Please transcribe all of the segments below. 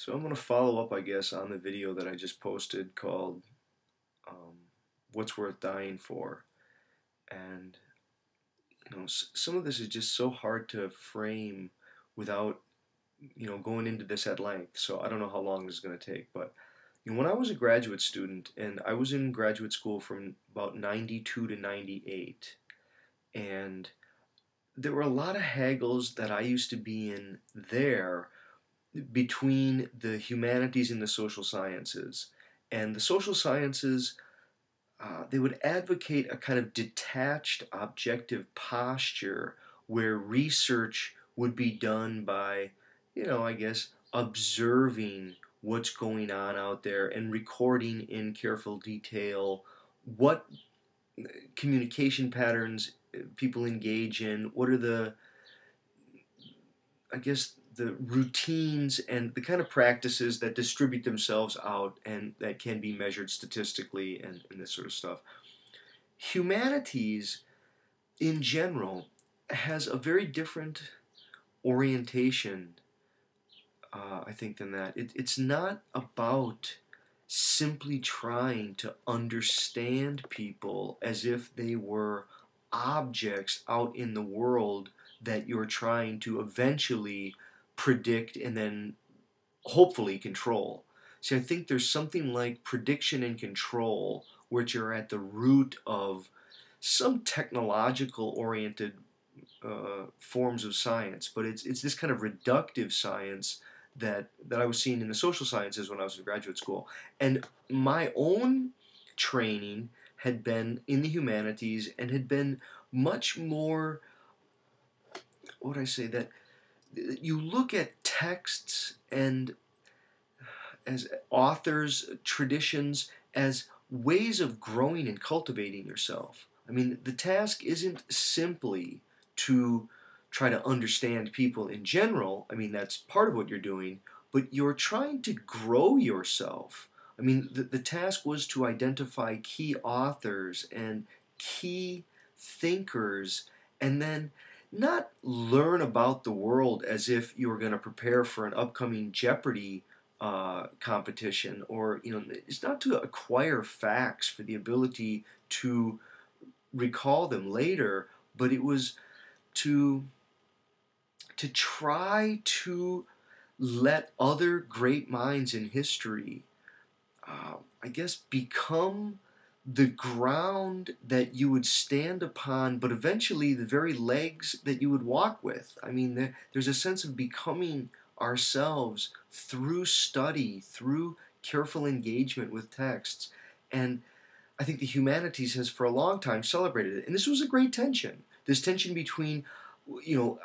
So I'm going to follow up, I guess, on the video that I just posted called What's Worth Dying For. And, some of this is just so hard to frame without, going into this at length. So I don't know how long this is going to take. But, when I was a graduate student, and I was in graduate school from about 92 to 98, and there were a lot of haggles that I used to be in there between the humanities and the social sciences. And the social sciences, they would advocate a kind of detached, objective posture where research would be done by, I guess, observing what's going on out there and recording in careful detail what communication patterns people engage in, what are the I guess the routines and the kind of practices that distribute themselves out and that can be measured statistically and this sort of stuff. Humanities in general has a very different orientation, I think, than that. It's not about simply trying to understand people as if they were objects out in the world that you're trying to eventually predict and then hopefully control. See, I think there's something like prediction and control, which are at the root of some technological oriented forms of science, but it's this kind of reductive science that I was seeing in the social sciences when I was in graduate school. And my own training had been in the humanities and had been much more, what would I say, that you look at texts and as authors, traditions, as ways of growing and cultivating yourself. I mean, the task isn't simply to try to understand people in general. I mean, that's part of what you're doing, but you're trying to grow yourself. I mean, the task was to identify key authors and key thinkers, and then not learn about the world as if you were going to prepare for an upcoming Jeopardy competition, or it's not to acquire facts for the ability to recall them later, but it was to try to let other great minds in history, I guess, become the ground that you would stand upon, but eventually the very legs that you would walk with. I mean, there's a sense of becoming ourselves through study, through careful engagement with texts. And I think the humanities has for a long time celebrated it. And this was a great tension. This tension between,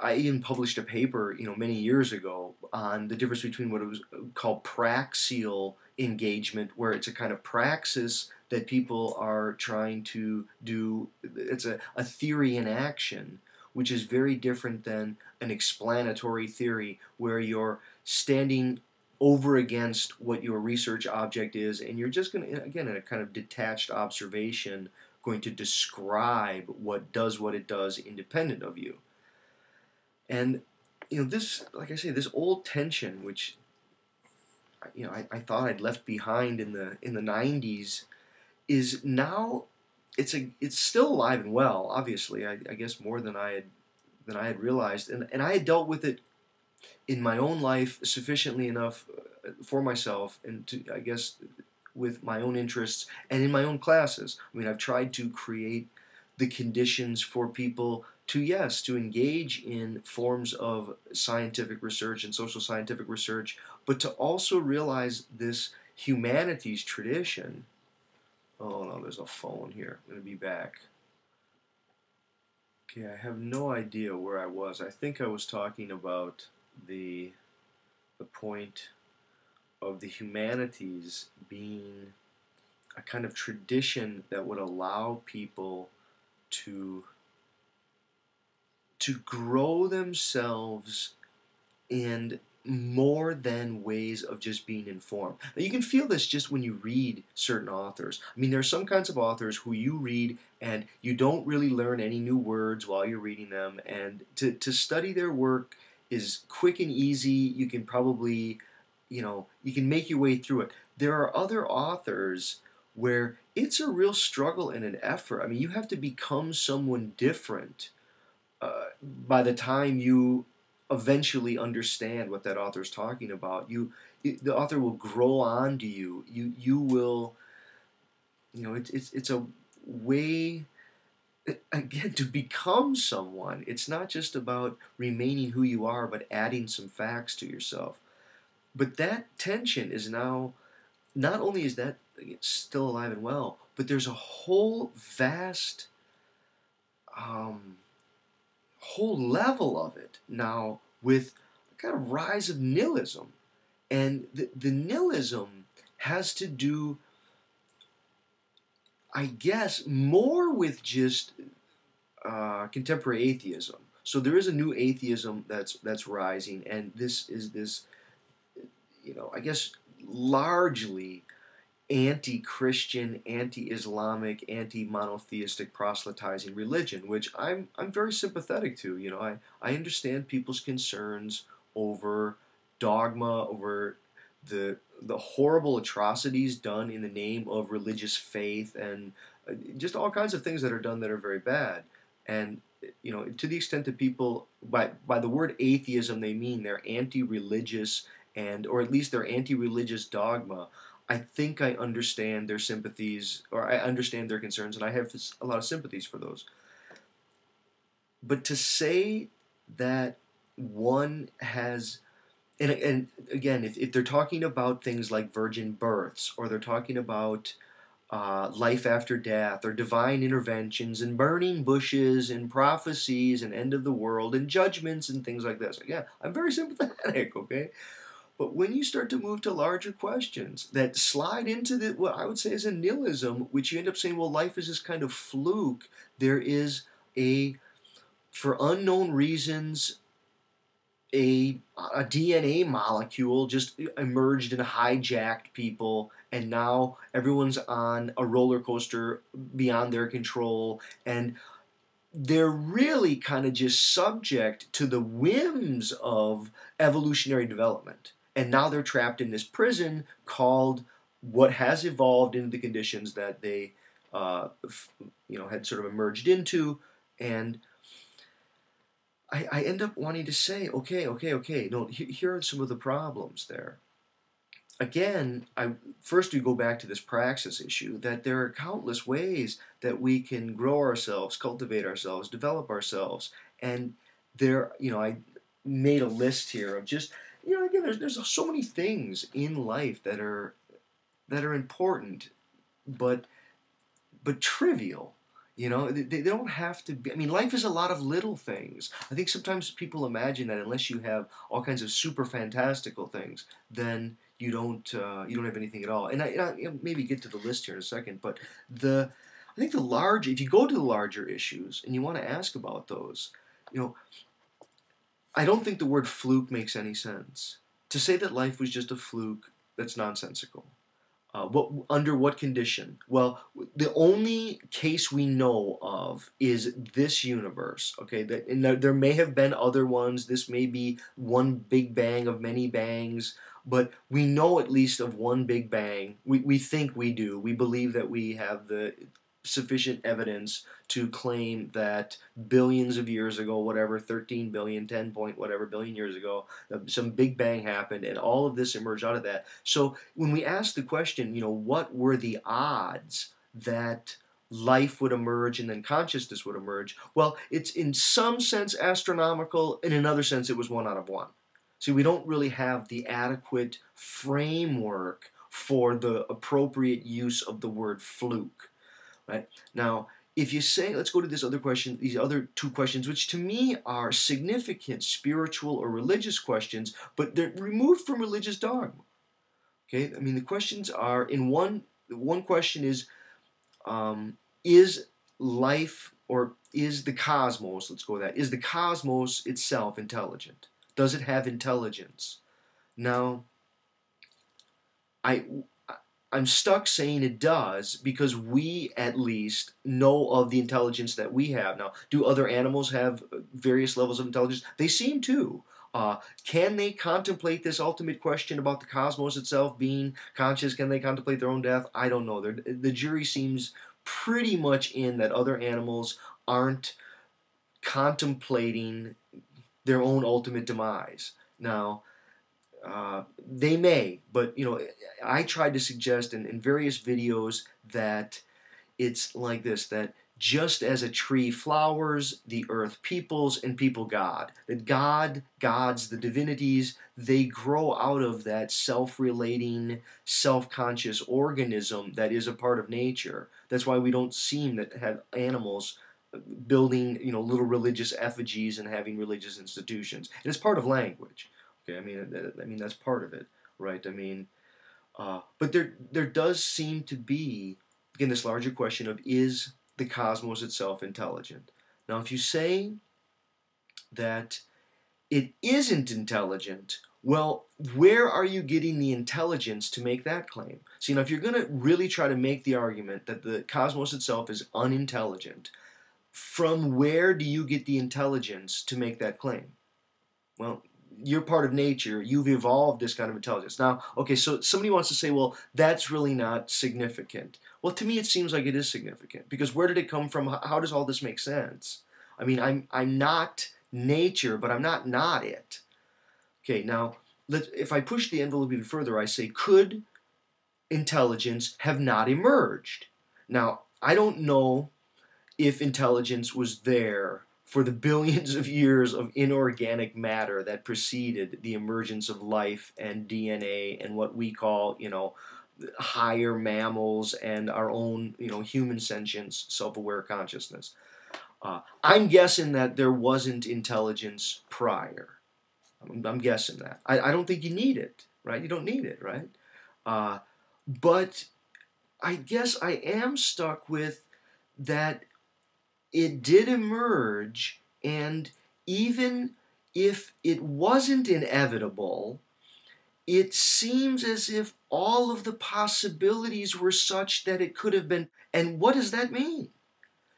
I even published a paper, many years ago on the difference between what it was called praxial engagement, where it's a kind of praxis that people are trying to do. It's a theory in action, which is very different than an explanatory theory where you're standing over against what your research object is, and you're just going to, again, in a kind of detached observation, going to describe what it does independent of you. And this, like I say, this old tension, which I thought I'd left behind in the 90s, is now it's still alive and well. Obviously, I guess more than I had realized, and I had dealt with it in my own life sufficiently enough for myself, and to, I guess, with my own interests and in my own classes. I mean, I've tried to create the conditions for people to engage in forms of scientific research and social scientific research, but to also realize this humanities tradition. Oh no, there's a phone here. I'm going to be back. Okay, I have no idea where I was. I think I was talking about the point of the humanities being a kind of tradition that would allow people to grow themselves in more than ways of just being informed. Now, you can feel this just when you read certain authors. I mean, there are some kinds of authors who you read and you don't really learn any new words while you're reading them, and to study their work is quick and easy. You can probably you can make your way through it. There are other authors where it's a real struggle and an effort. I mean, you have to become someone different by the time you eventually understand what that author is talking about. The author will grow onto you. You will, it's a way again to become someone. It's not just about remaining who you are, but adding some facts to yourself. But that tension is now, not only is that still alive and well, but there's a whole vast um, whole level of it now with a kind of rise of nihilism. And the nihilism has to do, I guess, more with just contemporary atheism. So there is a new atheism that's rising, and this is this, I guess, largely anti-Christian, anti-Islamic, anti-monotheistic proselytizing religion, which I'm very sympathetic to. I understand people's concerns over dogma, over the horrible atrocities done in the name of religious faith, and just all kinds of things that are done that are very bad. And to the extent that people, by the word atheism, they mean they're anti-religious, or at least they're anti-religious dogma. I think I understand their sympathies, or I understand their concerns, and I have a lot of sympathies for those. But to say that one has, and again, if they're talking about things like virgin births, or they're talking about life after death, or divine interventions, and burning bushes, and prophecies, and end of the world, and judgments, and things like this, yeah, I'm very sympathetic, okay? But when you start to move to larger questions that slide into what I would say is a nihilism, which you end up saying, well, life is this kind of fluke. There is for unknown reasons, a DNA molecule just emerged and hijacked people, and now everyone's on a roller coaster beyond their control, and they're really kind of just subject to the whims of evolutionary development. And now they're trapped in this prison called what has evolved into the conditions that they, had sort of emerged into. And I end up wanting to say, okay. No, here are some of the problems there. Again, first we go back to this praxis issue, that there are countless ways that we can grow ourselves, cultivate ourselves, develop ourselves. And I made a list here of just, again, there's so many things in life that are important, but trivial. They don't have to be. I mean, life is a lot of little things. I think sometimes people imagine that unless you have all kinds of super fantastical things, then you don't have anything at all. And I maybe get to the list here in a second, but I think if you go to the larger issues and you want to ask about those, I don't think the word fluke makes any sense. To say that life was just a fluke, that's nonsensical. Under what condition? Well, the only case we know of is this universe. Okay, and there may have been other ones. This may be one big bang of many bangs, but we know at least of one big bang. We think we do. We believe that we have the sufficient evidence to claim that billions of years ago, whatever, 13 billion, 10 point whatever billion years ago, some big bang happened, and all of this emerged out of that. So when we ask the question, what were the odds that life would emerge and then consciousness would emerge? Well, it's in some sense astronomical. In another sense, it was 1 out of 1. See, we don't really have the adequate framework for the appropriate use of the word fluke. Right? Now, if you say, let's go to this other question, these other two questions, which to me are significant spiritual or religious questions, but they're removed from religious dogma. Okay, I mean the questions are one question is life, or is the cosmos? Let's go with that. Is the cosmos itself intelligent? Does it have intelligence? Now, I'm stuck saying it does because we at least know of the intelligence that we have. Now, do other animals have various levels of intelligence? They seem to. Can they contemplate this ultimate question about the cosmos itself being conscious? Can they contemplate their own death? I don't know. The jury seems pretty much in that other animals aren't contemplating their own ultimate demise. Now, they may, but I tried to suggest in various videos that it's like this, that just as a tree flowers, the earth peoples, and people God. That gods, the divinities, they grow out of that self-relating, self-conscious organism that is a part of nature. That's why we don't seem to have animals building, little religious effigies and having religious institutions. And it's part of language. Okay, I mean that's part of it, right? But there does seem to be, again, this larger question of, is the cosmos itself intelligent? Now, if you say that it isn't intelligent, well, where are you getting the intelligence to make that claim? So, if you're going to really try to make the argument that the cosmos itself is unintelligent, from where do you get the intelligence to make that claim? Well, you're part of nature. You've evolved this kind of intelligence. Now, okay, so somebody wants to say, well, that's really not significant. Well, to me, it seems like it is significant, because where did it come from? How does all this make sense? I mean, I'm not nature, but I'm not it. Okay, now, if I push the envelope even further, I say, could intelligence have not emerged? Now, I don't know if intelligence was there for the billions of years of inorganic matter that preceded the emergence of life and DNA and what we call, higher mammals and our own, human sentience, self-aware consciousness. I'm guessing that there wasn't intelligence prior. I'm guessing that. I don't think you need it, right? You don't need it, right? But I guess I am stuck with that it did emerge, and even if it wasn't inevitable, it seems as if all of the possibilities were such that it could have been. And what does that mean?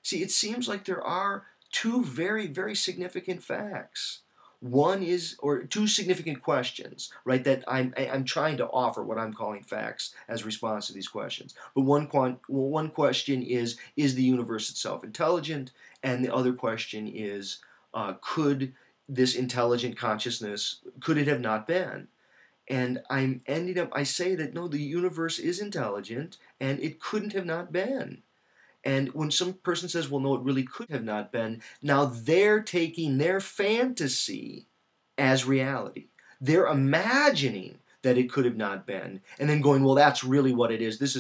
See, it seems like there are two very, very significant facts. One is, or two significant questions, right, that I'm trying to offer what I'm calling facts as response to these questions. But one question is the universe itself intelligent? And the other question is, could this intelligent consciousness, could it have not been? And I say that no, the universe is intelligent, and it couldn't have not been. And when some person says, well, no, it really could have not been, now they're taking their fantasy as reality. They're imagining that it could have not been, and then going, well, that's really what it is. This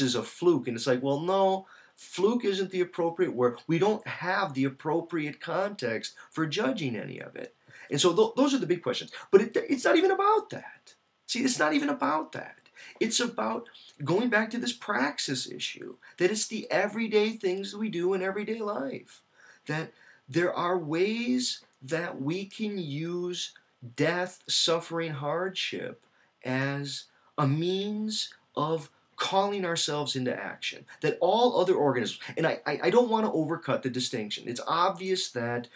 is a fluke. And it's like, well, no, fluke isn't the appropriate word. We don't have the appropriate context for judging any of it. And so those are the big questions. But it's not even about that. See, it's not even about that. It's about going back to this praxis issue, that it's the everyday things that we do in everyday life, that there are ways that we can use death, suffering, hardship as a means of calling ourselves into action, that all other organisms, and I don't want to overcut the distinction. It's obvious that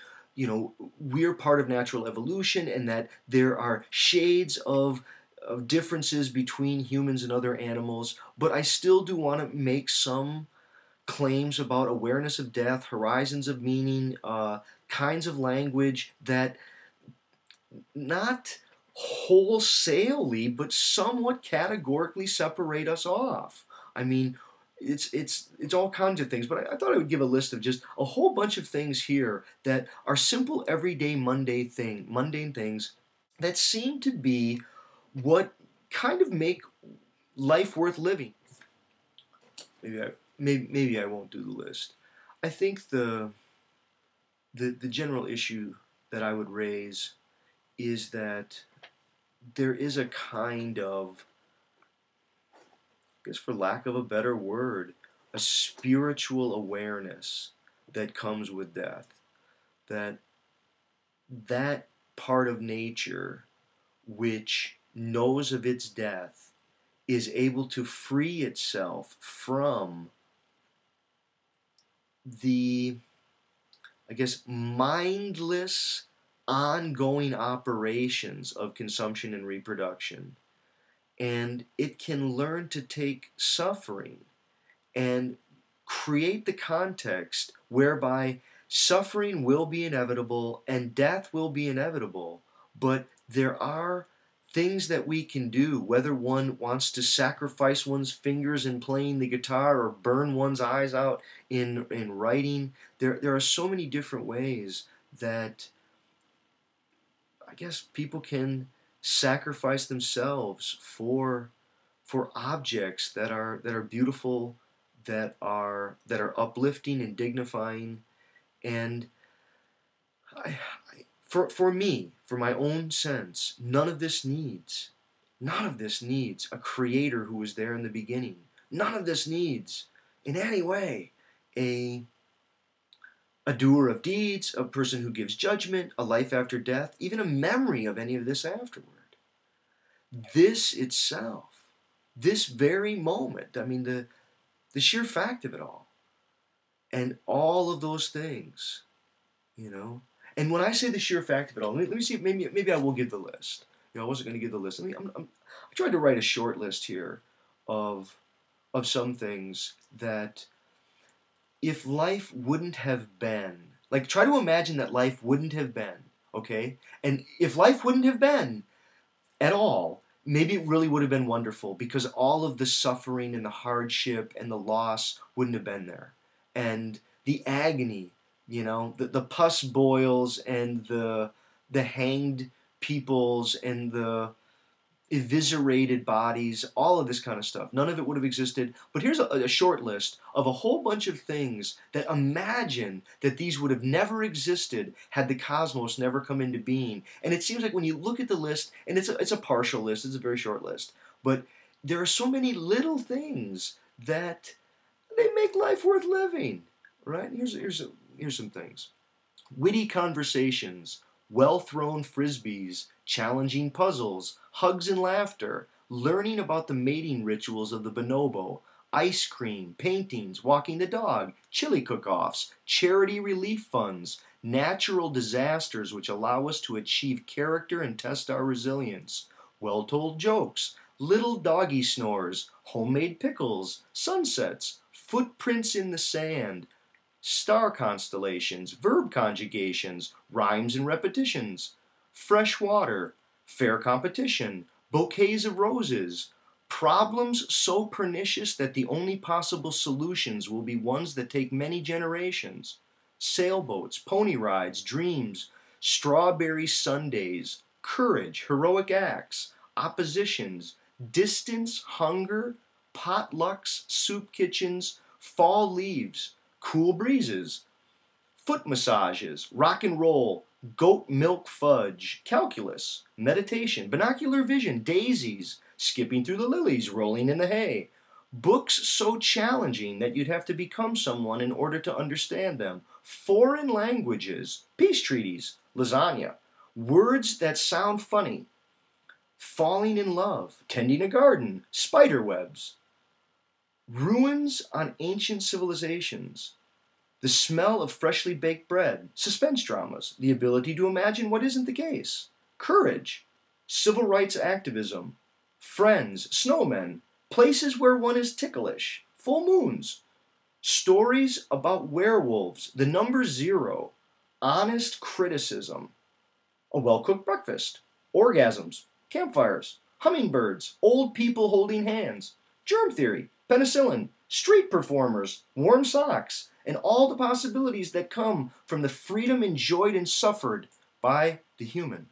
we're part of natural evolution, and that there are shades of differences between humans and other animals, but I still do want to make some claims about awareness of death, horizons of meaning, kinds of language that not wholesalely, but somewhat categorically separate us off. I mean, it's all kinds of things, but I thought I would give a list of just a whole bunch of things here that are simple, everyday, mundane things that seem to be what kind of make life worth living. Maybe I won't do the list. I think the general issue that I would raise is that there is a kind of, I guess for lack of a better word, a spiritual awareness that comes with death. That part of nature which knows of its death is able to free itself from the, I guess, mindless ongoing operations of consumption and reproduction. And it can learn to take suffering and create the context whereby suffering will be inevitable and death will be inevitable, but there are things that we can do, whether one wants to sacrifice one's fingers in playing the guitar or burn one's eyes out in writing. There are so many different ways that I guess people can sacrifice themselves for objects that are beautiful, that are uplifting and dignifying. And for me, for my own sense, none of this needs a creator who was there in the beginning. None of this needs in any way a doer of deeds, a person who gives judgment, a life after death, even a memory of any of this afterward. This itself, this very moment, I mean, the sheer fact of it all, and all of those things, you know. And when I say the sheer fact of it all, let me see, maybe I will give the list. You know, I wasn't going to give the list. I tried to write a short list here of some things that, if life wouldn't have been, like, try to imagine that life wouldn't have been, okay? And if life wouldn't have been at all, maybe it really would have been wonderful, because all of the suffering and the hardship and the loss wouldn't have been there. And the agony, you know, the pus boils and the hanged peoples and the eviscerated bodies, all of this kind of stuff. None of it would have existed. But here's a short list of a whole bunch of things that imagine that these would have never existed had the cosmos never come into being. And it seems like when you look at the list, and it's a partial list, it's a very short list, but there are so many little things that they make life worth living, right? Here's some things. Witty conversations, well-thrown frisbees, challenging puzzles, hugs and laughter, learning about the mating rituals of the bonobo, ice cream, paintings, walking the dog, chili cook-offs, charity relief funds, natural disasters which allow us to achieve character and test our resilience, well-told jokes, little doggy snores, homemade pickles, sunsets, footprints in the sand, star constellations, verb conjugations, rhymes and repetitions, fresh water, fair competition, bouquets of roses, problems so pernicious that the only possible solutions will be ones that take many generations, sailboats, pony rides, dreams, strawberry sundaes, courage, heroic acts, oppositions, distance, hunger, potlucks, soup kitchens, fall leaves, cool breezes, foot massages, rock and roll, goat milk fudge, calculus, meditation, binocular vision, daisies, skipping through the lilies, rolling in the hay, books so challenging that you'd have to become someone in order to understand them, foreign languages, peace treaties, lasagna, words that sound funny, falling in love, tending a garden, spider webs, ruins on ancient civilizations, the smell of freshly baked bread, suspense dramas, the ability to imagine what isn't the case, courage, civil rights activism, friends, snowmen, places where one is ticklish, full moons, stories about werewolves, the number 0, honest criticism, a well-cooked breakfast, orgasms, campfires, hummingbirds, old people holding hands, germ theory, penicillin, street performers, warm socks, and all the possibilities that come from the freedom enjoyed and suffered by the human.